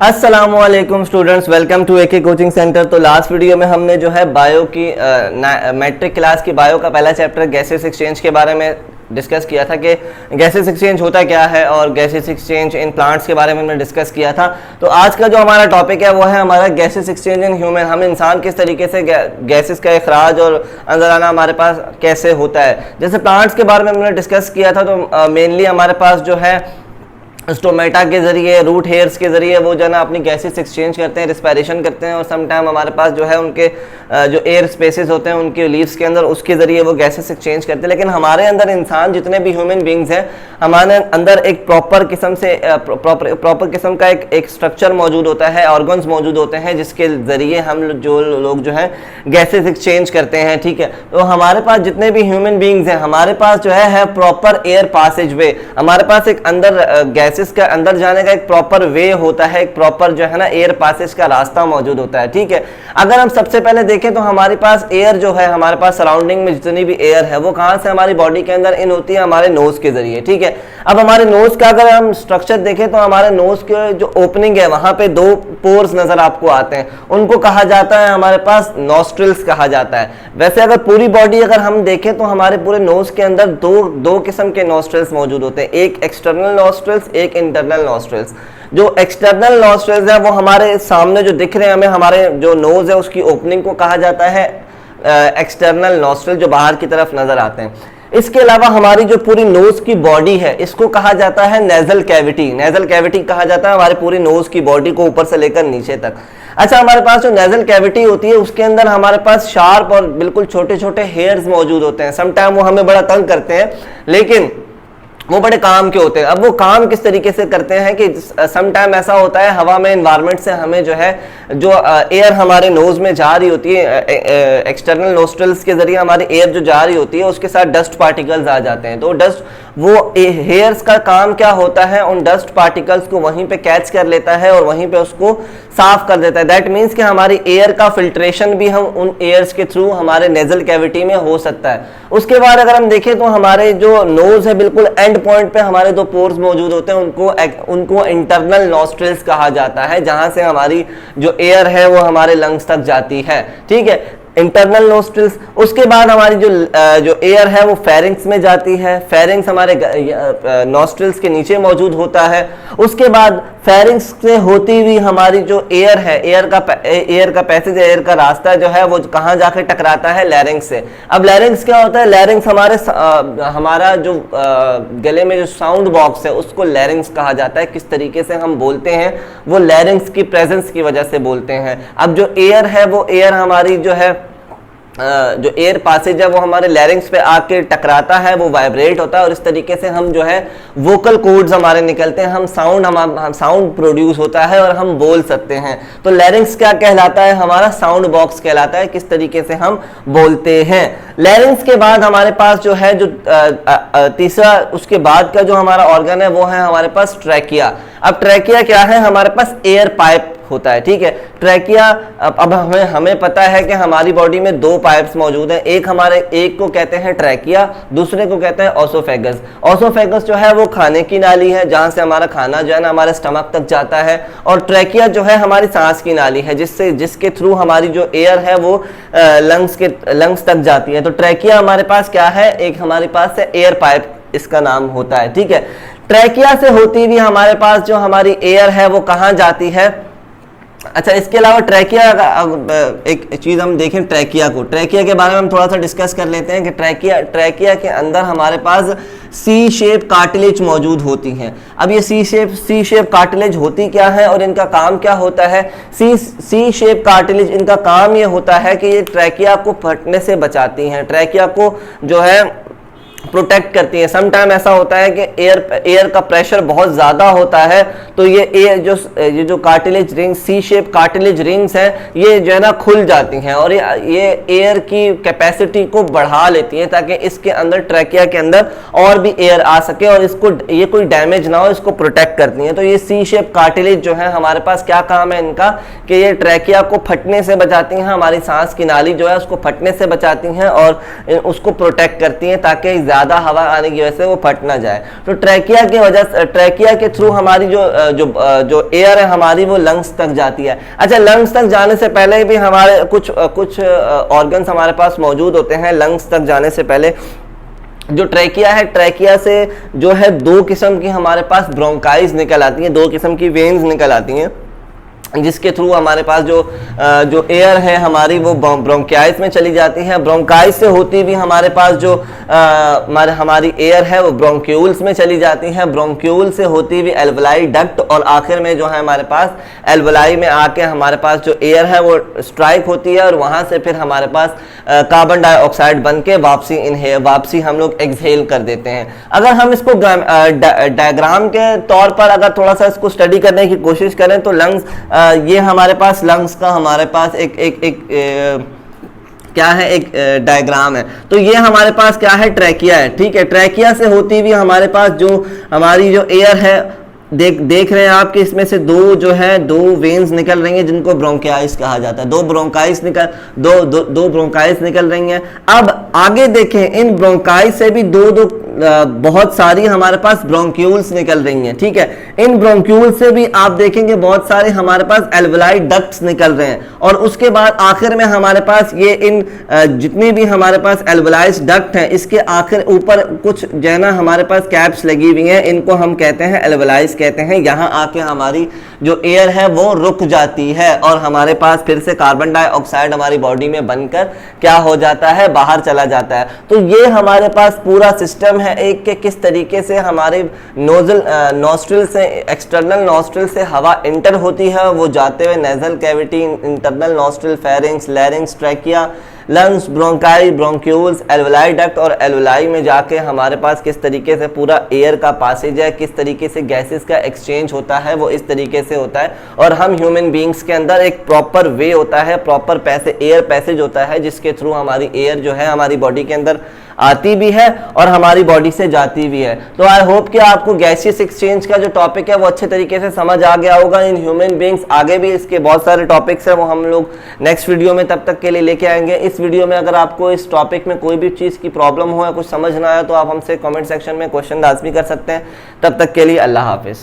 अस्सलामुअलैकुम students, welcome to AK coaching centre. तो last video में हमने जो है बायो की मैट्रिक क्लास की बायो का पहला चैप्टर गैसेस एक्सचेंज के बारे में डिस्कस किया था कि गैसेस एक्सचेंज होता क्या है और गैसेस एक्सचेंज इन प्लांट्स के बारे में हमने डिस्कस किया था। तो आज का जो हमारा टॉपिक है वो है हमारा गैसेस एक्सचेंज इन ह्यूमन। हम इंसान किस तरीके से गैसेस का इखराज और अंदर आना हमारे पास कैसे होता है। जैसे प्लांट्स के बारे में हमने डिस्कस किया था तो मेनली हमारे पास जो है स्टोमेटा के जरिए, रूट हेयर्स के जरिए वो जो है ना अपनी गैसेस एक्सचेंज करते हैं, रिस्पायरेशन करते हैं और सम टाइम हमारे पास जो है उनके जो एयर स्पेसेस होते हैं उनके लीव्स के अंदर उसके जरिए वो गैसेस एक्सचेंज करते हैं। लेकिन हमारे अंदर इंसान जितने भी ह्यूमन बींग्स हैं हमारे अंदर एक प्रॉपर किस्म से प्रॉपर किस्म का एक स्ट्रक्चर मौजूद होता है, ऑर्गन्स मौजूद होते हैं जिसके जरिए हम जो लोग जो है गैसेस एक्सचेंज करते हैं। ठीक है, तो हमारे पास जितने भी ह्यूमन बींग्स हैं हमारे पास जो है प्रॉपर एयर पासेज वे, हमारे पास एक अंदर गैसेस का अंदर जाने का एक प्रॉपर वे होता है, एक प्रॉपर जो है ना एयर पासेज का रास्ता मौजूद होता है। ठीक है, अगर हम सबसे पहले देखें तो हमारे पास एयर जो है, हमारे पास सराउंडिंग में जितनी भी एयर है वो कहां से हमारी बॉडी के अंदर इन होती है, हमारे नोज के जरिए। ठीक है, अब हमारे नोज का अगर हम स्ट्रक्चर देखें तो हमारे नोज के जो ओपनिंग है वहां पे दो पोर्स नजर आपको आते हैं, उनको कहा जाता है हमारे पास नॉस्ट्रिल्स कहा जाता है। वैसे अगर पूरी बॉडी अगर हम देखें तो हमारे पूरे नोज के अंदर दो किस्म के नॉस्ट्रिल्स मौजूद होते हैं, एक एक्सटर्नल नॉस्ट्रिल्स, एक इंटरनल नॉस्ट्रिल्स। जो एक्सटर्नल नॉस्ट्रिल्स है वो हमारे सामने जो दिख रहे हैं हमें, हमारे जो नोज है उसकी ओपनिंग को कहा जाता है एक्सटर्नल नॉस्ट्रिल, जो बाहर की तरफ नजर आते हैं। इसके अलावा हमारी जो पूरी नोज की बॉडी है इसको कहा जाता है नेजल कैविटी। नेजल कैविटी कहा जाता है हमारे पूरी नोज की बॉडी को ऊपर से लेकर नीचे तक। अच्छा, हमारे पास जो नेजल कैविटी होती है उसके अंदर हमारे पास शार्प और बिल्कुल छोटे छोटे हेयर्स मौजूद होते हैं। सम टाइम वो हमें बड़ा तंग करते हैं लेकिन वो बड़े काम के होते हैं। अब वो काम किस तरीके से करते हैं कि सम टाइम ऐसा होता है हवा में एनवायरनमेंट से हमें जो है जो एयर हमारे नोज में जा रही होती है, एक्सटर्नल नोस्ट्रल्स के जरिए हमारी एयर जो जा रही होती है उसके साथ डस्ट पार्टिकल्स आ जाते हैं। तो डस्ट, वो हेयर्स का काम क्या होता है, उन डस्ट पार्टिकल्स को वहीं पे कैच कर लेता है और वहीं पे उसको साफ कर देता है। दैट मीन्स कि हमारी एयर का फिल्ट्रेशन भी हम उन एयर्स के थ्रू हमारे नेजल कैविटी में हो सकता है। उसके बाद अगर हम देखें तो हमारे जो नोज है बिल्कुल एंड पॉइंट पे हमारे दो पोर्स मौजूद होते हैं, उनको इंटरनल नॉस्ट्रिल्स कहा जाता है, जहां से हमारी जो एयर है वो हमारे लंग्स तक जाती है। ठीक है, इंटरनल नोस्ट्रिल्स। उसके बाद हमारी जो एयर है वो फेरिंग्स में जाती है, फेरिंग्स हमारे नोस्ट्रिल्स के नीचे मौजूद होता है। उसके बाद फेरिंग्स से होती हुई हमारी जो एयर है, एयर का पैसेज, एयर का रास्ता जो है वो कहाँ जाके टकराता है, लैरिंग्स से। अब लैरिंग्स क्या होता है, लैरिंग्स हमारा जो गले में जो साउंड बॉक्स है उसको लैरिंग्स कहा जाता है। किस तरीके से हम बोलते हैं वो लैरिंग्स की प्रेजेंस की वजह से बोलते हैं। अब जो एयर है वो एयर हमारी जो है जो एयर पासेज है वो हमारे लैरिंग्स पे आके टकराता है, वो वाइब्रेट होता है और इस तरीके से हम जो है वोकल कॉर्ड्स हमारे निकलते हैं, हम साउंड प्रोड्यूस होता है और हम बोल सकते हैं। तो लैरिंग्स क्या कहलाता है, हमारा साउंड बॉक्स कहलाता है, किस तरीके से हम बोलते हैं। लैरिंग्स के बाद हमारे पास जो है जो तीसरा उसके बाद का जो हमारा ऑर्गन है वो है हमारे पास ट्रैकिया। अब ट्रैकिया क्या है, हमारे पास एयर पाइप होता है। ठीक है, ट्रैकिया, अब हमें पता है कि हमारी बॉडी में दो पाइप्स मौजूद हैं, एक को कहते हैं ट्रैकिया, दूसरे को कहते हैं ओसोफेगस। ओसोफेगस जो है वो खाने की नाली है जहां से हमारा खाना जो है ना हमारे स्टमक तक जाता है, और ट्रैकिया जो है हमारी सांस की नाली है जिसके थ्रू हमारी जो एयर है वो लंग्स तक जाती है। तो ट्रैकिया हमारे पास क्या है, एक हमारे पास है एयर पाइप, इसका नाम होता है। ठीक है, ट्रैकिया से होती हुई हमारे पास जो हमारी एयर है वो कहां जाती है। अच्छा, इसके अलावा ट्रैकिया, एक चीज हम देखें ट्रैकिया के बारे में हम थोड़ा सा डिस्कस कर लेते हैं कि ट्रैकिया के अंदर हमारे पास सी शेप कार्टिलेज मौजूद होती हैं। अब ये सी शेप कार्टिलेज होती क्या है और इनका काम क्या होता है। सी शेप कार्टिलेज, इनका काम ये होता है कि ये ट्रैकिया को फटने से बचाती हैं, ट्रैकिया को जो है प्रोटेक्ट करती है। सम टाइम ऐसा होता है कि एयर का प्रेशर बहुत ज़्यादा होता है तो ये जो कार्टिलेज रिंग, सी शेप कार्टिलेज रिंग्स हैं, ये जो है ना खुल जाती हैं और ये एयर की कैपेसिटी को बढ़ा लेती हैं ताकि इसके अंदर, ट्रैकिया के अंदर और भी एयर आ सके और ये कोई डैमेज ना हो, इसको प्रोटेक्ट करती हैं। तो ये सी शेप कार्टिलेज जो है हमारे पास क्या काम है इनका कि ये ट्रैकिया को फटने से बचाती हैं, हमारी सांस की नाली जो है उसको फटने से बचाती हैं और उसको प्रोटेक्ट करती हैं ताकि ज़्यादा हवा आने की वजह से वो फट ना जाए। तो ट्रैकिया के थ्रू हमारी जो एयर है हमारी वो लंग्स तक जाती है। अच्छा, लंग्स तक जाने से पहले भी हमारे कुछ ऑर्गन्स हमारे पास मौजूद होते हैं। लंग्स तक जाने से पहले जो ट्रैकिया है, ट्रैकिया से जो है 2 किस्म की हमारे पास ब्रोंकाइज निकल आती हैं, 2 किस्म की वेन्स निकल आती हैं, जिसके थ्रू हमारे पास जो एयर है हमारी वो ब्रोंकाइज में चली जाती है। ब्रोंकाइज से होती भी हमारे पास जो हमारी एयर है वो ब्रोंक्यूल्स में चली जाती है। ब्रोंक्यूल से होती भी एल्वलाई डक्ट, और आखिर में जो है हमारे पास एल्वलाई में आके हमारे पास जो एयर है वो स्ट्राइक होती है, और वहाँ से फिर हमारे पास कार्बन डाइऑक्साइड बन के वापसी हम लोग एक्सहेल कर देते हैं। अगर हम इसको डायग्राम के तौर पर अगर थोड़ा सा इसको स्टडी करने की कोशिश करें तो लंग्स, ये हमारे पास लंग्स का हमारे पास क्या है, एक डायग्राम है। तो ये हमारे पास क्या है, ट्रैकिया है। ठीक है, ट्रैकिया से होती हुई हमारे पास जो हमारी जो एयर है, देख रहे हैं आप कि इसमें से दो वेन्स निकल रही हैं जिनको ब्रोंकाइज कहा जाता है। दो ब्रोंकाइज निकल रही हैं। अब आगे देखें, इन ब्रोंकाइज से भी दो बहुत सारी हमारे पास ब्रोंक्यूल्स निकल रही हैं। ठीक है, इन ब्रोंक्यूल से भी आप देखेंगे बहुत सारे हमारे पास एल्वलाई डक्ट्स निकल रहे हैं, और उसके बाद आखिर में हमारे पास ये इन जितनी भी हमारे पास एल्वलाइज डक्ट हैं, इसके आखिर ऊपर कुछ जो है ना हमारे पास कैप्स लगी हुई हैं, इनको हम कहते हैं एल्वलाइज कहते हैं। यहाँ आके हमारी जो एयर है वो रुक जाती है, और हमारे पास फिर से कार्बन डाइऑक्साइड हमारी बॉडी में बनकर क्या हो जाता है, बाहर चला जाता है। तो ये हमारे पास पूरा सिस्टम है एक के किस तरीके से हमारे नोस्ट्रिल से, एक्सटर्नल नोस्ट्रिल से हवा इंटर होती है, वो जाते हुए nasal cavity, internal nostril, pharynx, लैरिंग्स, trachea, lungs, bronchi, bronchioles, alveoli duct, और एल्वलाई में जाके हमारे पास किस तरीके से पूरा एयर का पासेज है, किस तरीके से गैसेस का एक्सचेंज होता है, वो इस तरीके से होता है। और हम ह्यूमन बींग्स के अंदर एक प्रॉपर वे होता है, प्रॉपर एयर पैसेज होता है, जिसके थ्रू हमारी एयर जो है हमारी बॉडी के अंदर आती भी है और हमारी बॉडी से जाती भी है। तो आई होप कि आपको गैसियस एक्सचेंज का जो टॉपिक है वो अच्छे तरीके से समझ आ गया होगा इन ह्यूमन बींग्स। आगे भी इसके बहुत सारे टॉपिक्स हैं, वो हम लोग नेक्स्ट वीडियो में तब तक के लिए लेके आएंगे। इस वीडियो में अगर आपको इस टॉपिक में कोई भी चीज़ की प्रॉब्लम हो या कुछ समझ ना आया तो आप हमसे कमेंट सेक्शन में क्वेश्चन लाजमी कर सकते हैं। तब तक के लिए अल्लाह हाफिज़।